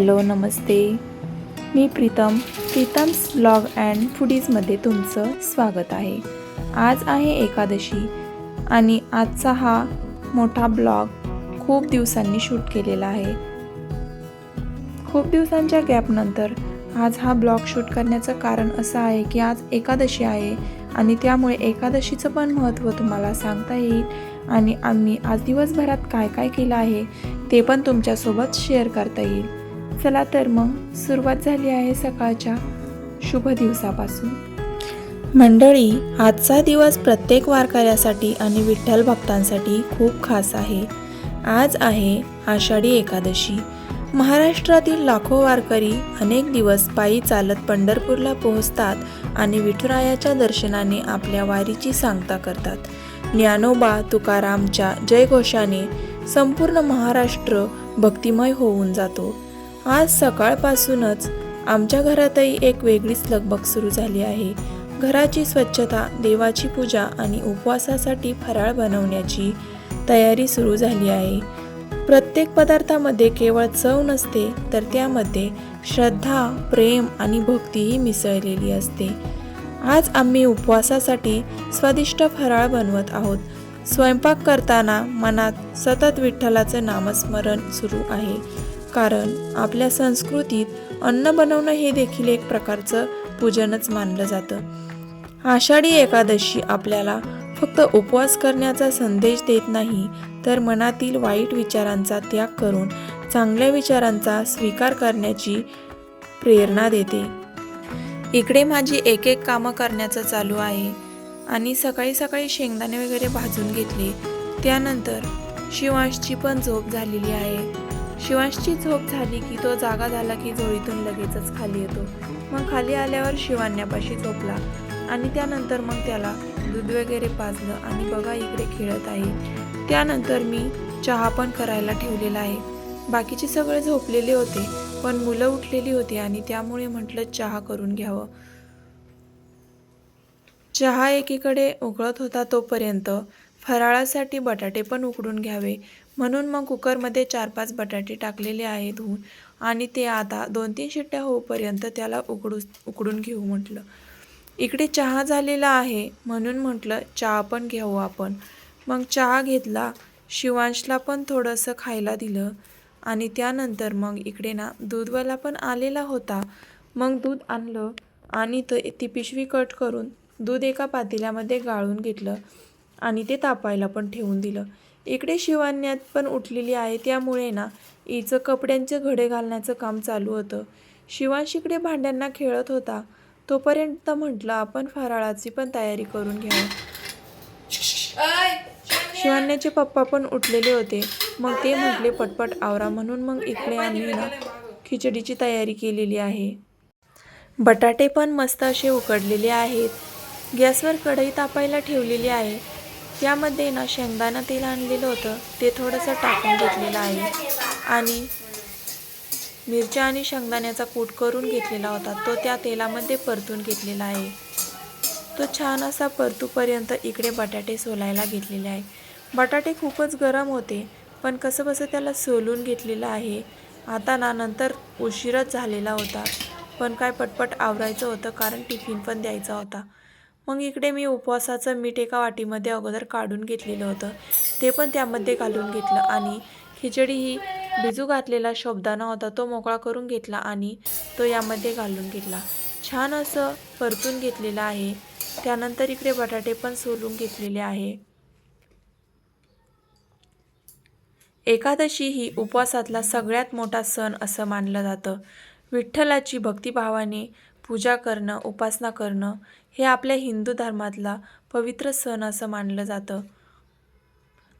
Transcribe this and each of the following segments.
Hello नमस्ते, मी Pritam's blog and फूडीजमध्ये तुमचं स्वागत आहे। आज आहे एकादशी आणि आजचा हा मोठा ब्लॉग खूप दिवसांनी शूट केलेला आहे। खूप दिवसांच्या गॅपनंतर आज हा ब्लॉग शूट करण्याचं कारण असं आहे की आज एकादशी आहे आणि त्यामुळे एकादशीचं पण महत्त्व तुम्हाला सांगता येईल आणि आम्ही आज दिवसभरात काय काय केलं आहे ते पण तुमच्यासोबत शेअर करता येईल। चला तर मग सुरुवात झाली आहे सकाळच्या शुभ दिवसापासून। मंडळी, आजचा दिवस प्रत्येक वारकऱ्यासाठी आणि विठ्ठल भक्तांसाठी खूप खास आहे। आज आहे आषाढी एकादशी। महाराष्ट्रातील लाखो वारकरी अनेक दिवस पायी चालत पंढरपूरला पोहोचतात आणि विठुरायाच्या दर्शनाने आपल्या वारीची सांगता करतात। ज्ञानोबा तुकारामच्या जयघोषाने संपूर्ण महाराष्ट्र भक्तिमय होऊन जातो। आज सकाळपासूनच आमच्या घरातही एक वेगळीच लगबग सुरू झाली आहे। घराची स्वच्छता, देवाची पूजा आणि उपवासासाठी फराळ बनवण्याची तयारी सुरू झाली आहे। प्रत्येक पदार्थामध्ये केवळ चव नसते तर त्यामध्ये श्रद्धा, प्रेम आणि भक्तीही मिसळलेली असते। आज आम्ही उपवासासाठी स्वादिष्ट फराळ बनवत आहोत। स्वयंपाक करताना मनात सतत विठ्ठलाचं नामस्मरण सुरू आहे, कारण आपल्या संस्कृतीत अन्न बनवणं हे देखील एक प्रकारचं पूजनच मानलं जातं। आषाढी एकादशी आपल्याला फक्त उपवास करण्याचा संदेश देत नाही, तर मनातील वाईट विचारांचा त्याग करून चांगल्या विचारांचा स्वीकार करण्याची प्रेरणा देते। इकडे माझी एक एक कामं करण्याचं चालू आहे आणि सकाळी सकाळी शेंगदाणे वगैरे भाजून घेतले। त्यानंतर शिवांशची पण झोप झालेली आहे। शिवांशची झोप झाली की तो जागा झाला की झोळीतून लगेचच खाली येतो। मग खाली आल्यावर शिवान्यापाशी झोपला आणि त्यानंतर मग त्याला दूध वगैरे पाजलं आणि बघा इकडे खेळत आहे। त्यानंतर मी चहा पण करायला ठेवलेला आहे। बाकीचे सगळे झोपलेले होते पण मुलं उठलेली होती आणि त्यामुळे म्हटलं चहा करून घ्यावं। चहा एकीकडे उकळत होता तोपर्यंत फराळासाठी बटाटे पण उकडून घ्यावे, म्हणून मग कुकरमध्ये 4-5 बटाटे टाकलेले आहे धुवून आणि ते आता 2-3 शिट्ट्या होईपर्यंत त्याला उकडून घेऊ म्हटलं। इकडे चहा झालेला आहे म्हणून म्हटलं चहा पण घेऊ आपण। मग चहा घेतला, शिवांशला पण थोडंसं खायला दिलं आणि त्यानंतर मग इकडे ना दूधवाला पण आलेला होता। मग दूध आणलं आणि ती पिशवी कट करून दूध एका पातेल्यामध्ये गाळून घेतलं आणि ते तापायला पण ठेवून दिलं। इकडे शिवान्यात पण उठलेली आहे, त्यामुळे ना हिचं कपड्यांचे घडे घालण्याचं काम चालू होतं। शिवांश इकडे भांड्यांना खेळत होता, तोपर्यंत म्हटलं आपण फराळाची पण तयारी करून घ्यावं। शिवान्याचे पप्पा पण उठलेले होते, मग ते म्हटले पटपट आवरा, म्हणून मग इकडे आम्ही ना खिचडीची तयारी केलेली आहे। बटाटे पण मस्त असे उकडलेले आहेत। गॅसवर कढई तापायला ठेवलेली आहे, त्यामध्ये ना शेंगदाणा तेल आणलेलं होतं ते थोडंसं टाकून घेतलेलं आहे आणि मिरच्या आणि शेंगदाण्याचा कूट करून घेतलेला होता तो त्या तेलामध्ये परतून घेतलेला आहे। तो छान असा परतूपर्यंत इकडे बटाटे सोलायला घेतलेले आहे। बटाटे खूपच गरम होते पण कसं बसं त्याला सोलून घेतलेलं आहे। आता ना नंतर उशीरच झालेला होता पण काय पटपट आवरायचं होतं कारण टिफिन पण द्यायचा होता। मग इकडे मी उपवासाचं मीठ एका वाटीमध्ये अगोदर काढून घेतलेलं होतं ते पण त्यामध्ये घालून घेतलं आणि खिचडी ही भिजू घातलेला साबुदाणा होता तो मोकळा करून घेतला आणि तो यामध्ये घालून घेतला। छान असं परतून घेतलेलं आहे। त्यानंतर इकडे बटाटे पण सोलून घेतलेले आहे। एकादशी ही उपवासातला सगळ्यात मोठा सण असं मानलं जातं। विठ्ठलाची भक्तिभावाने पूजा करणं, उपासना करणं हे आपल्या हिंदू धर्मातला पवित्र सण असं मानलं जातं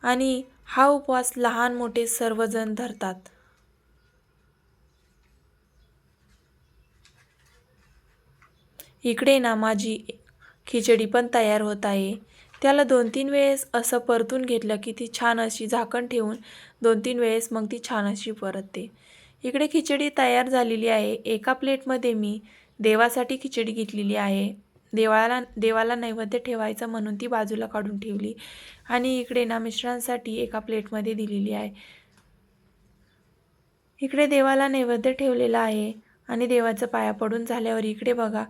आणि हा उपवास लहान मोठे सर्वजण धरतात। इकडे ना माझी खिचडी पण तयार होत आहे। त्याला 2-3 वेळेस असं परतून घेतलं की ती छान अशी झाकण ठेवून 2-3 वेळेस मग ती छान अशी परतते। इकडे खिचडी तयार झालेली आहे। एका प्लेटमध्ये मी देवासाठी खिचडी घेतलेली आहे। देवाला नैवेद्य ठेवायचं म्हणून ती बाजूला काढून ठेवली आणि इकडे ना मिश्रांसाठी एका प्लेटमध्ये दिलेली आहे। इकडे देवाला नैवेद्य ठेवलेला आहे आणि देवाचं पाया पडून झाल्यावर इकडे बघा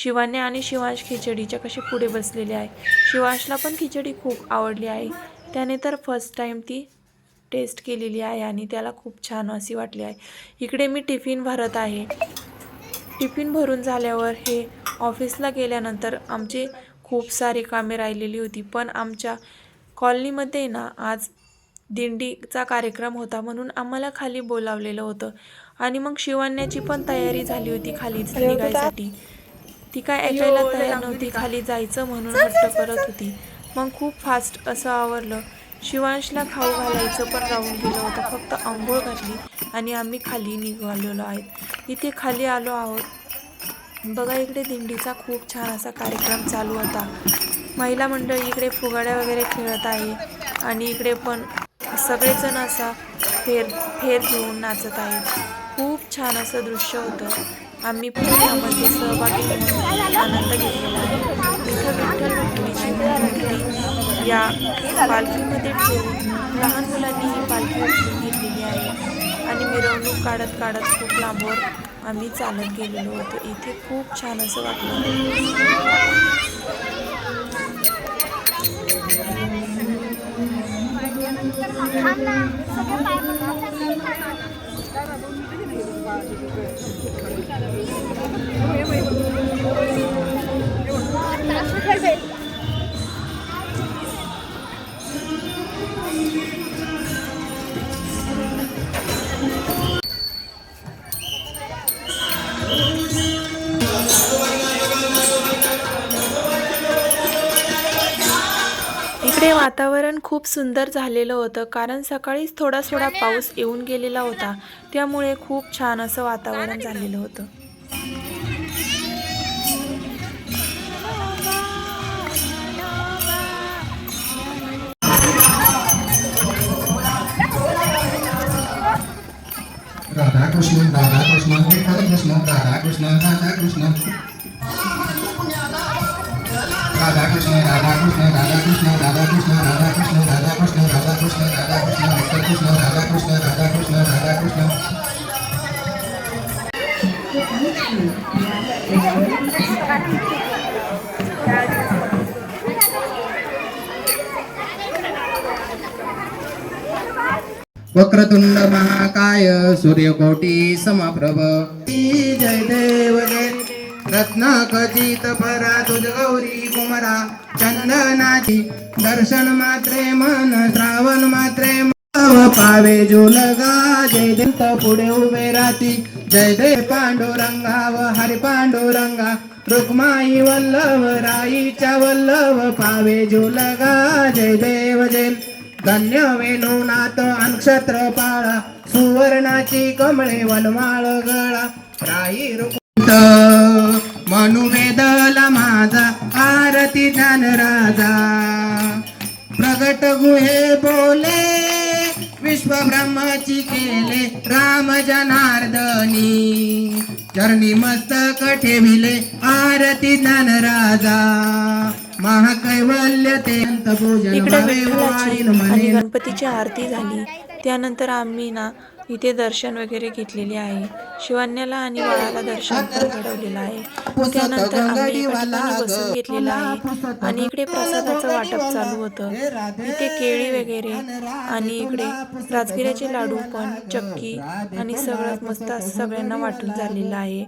शिवान्या आणि शिवांश खिचडीच्या कसे पुढे बसलेले आहे. शिवांशला पण खिचडी खूप आवडली आहे. त्याने तर फर्स्ट टाइम ती टेस्ट केलेली आहे आणि त्याला खूप छान अशी वाटली आहे. इकडे मी टिफिन भरत आहे. टिफिन भरून झाल्यावर हे ऑफिसला गेल्यानंतर आमचे खूप सारी कामे राहिलेली होती. पण आमच्या कॉलनीमध्ये ना आज दिंडीचा कार्यक्रम होता म्हणून आम्हाला खाली बोलावलेलं होतं आणि मग शिवान्याची पण तयारी झाली होती खाली निघायसाठी. ती काय ऐकायला तयार नव्हती, खाली जायचं म्हणून हट्ट करत होती. मग खूप फास्ट असं आवरलं. शिवांशला खाऊ घालायचं पण राहून गेलं होतं. फक्त अंघोळ घातली आणि आम्ही खाली निघालेलो आहेत. इथे खाली आलो आहोत. बघा इकडे दिंडीचा खूप छान असा कार्यक्रम चालू होता. महिला मंडळी इकडे फुगाड्या वगैरे खेळत आहे आणि इकडे पण सगळेजण असा फेर घेऊन नाचत आहेत. खूप छान असं दृश्य होतं. आम्ही पण यामध्ये सहभागी होऊन आनंद घेतलेला आहे. इथं विठ्ठल रुक्मिणीची मूर्ती या पालखीमध्ये ठेवून लहान मुलांनी ही पालखी उचलून घेतलेली आहे आणि मिरवणूक काढत काढत खूप लांबवर आम्ही चालत गेलेलो होतो. इथे खूप छान असं वाटलं. इकडे वातावरण खूप सुंदर झालेलं होतं कारण सकाळीच थोडा थोडा पाऊस येऊन गेलेला होता. त्यामुळे खूप छान असं वातावरण झालेलं होतं. राधा कृष्ण विठ्ठल कृष्ण राधा कृष्ण राधा कृष्ण राधा कृष्ण राधा कृष्ण राधा कृष्ण राधा कृष्ण राधा कृष्ण राधा कृष्ण राधा कृष्ण राधा कृष्ण विठ्ठल कृष्ण राधा कृष्ण राधा कृष्ण राधा कृष्ण. वक्रतुंड महाकाय सूर्यकोटी समप्रभ जय देव जय रत्नाखचित परा तुझ गौरी कुमरा चंदनाची दर्शन मात्रे मन श्रावण मात्रे पावे जोलगा जय देव पुढे उभे राती जय देव पांडुरंगा व हरी पांडुरंगा रुक्माई वल्लभ राईच्या वल्लभ पावे जोलगा जय देव जय धन्य वेणुनाथ अनक्षत्र पाळा सुवर्णाची कमळे वनमाळ गळा राई रुकुंत मनुवेदला माझा आरती ज्ञान राजा प्रगट गुहे बोले विश्व ब्रह्माची केले राम जनार्दनी चरणी मस्तक ठेविले आरती ज्ञान राजा महाकैवल्य ते अंतपूजन इकडे विठ्ठलाची आणि गणपतीची आरती झाली. त्यानंतर आम्ही ना इथे दर्शन वगैरे घेतलेले आहे. शिवान्याला आणि बाळाला दर्शन पण घडवलेलं आहे. त्यानंतर आम्ही एका ठिकाणी बसून घेतलेलं आहे आणि इकडे प्रसादाचं वाटप चालू होतं. इथे केळी वगैरे आणि इकडे राजगिऱ्याचे लाडू पण चक्की आणि सगळं मस्त सगळ्यांना वाटून झालेलं आहे.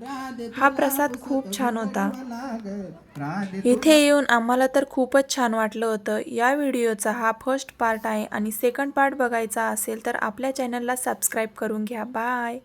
हा प्रसाद खूप छान होता. इथे येऊन आम्हाला तर खूपच छान वाटलं होतं. या व्हिडिओचा हा फर्स्ट पार्ट आहे आणि सेकंड पार्ट बघायचा असेल तर आपल्या चॅनलला सबस्क्राईब करून घ्या. बाय.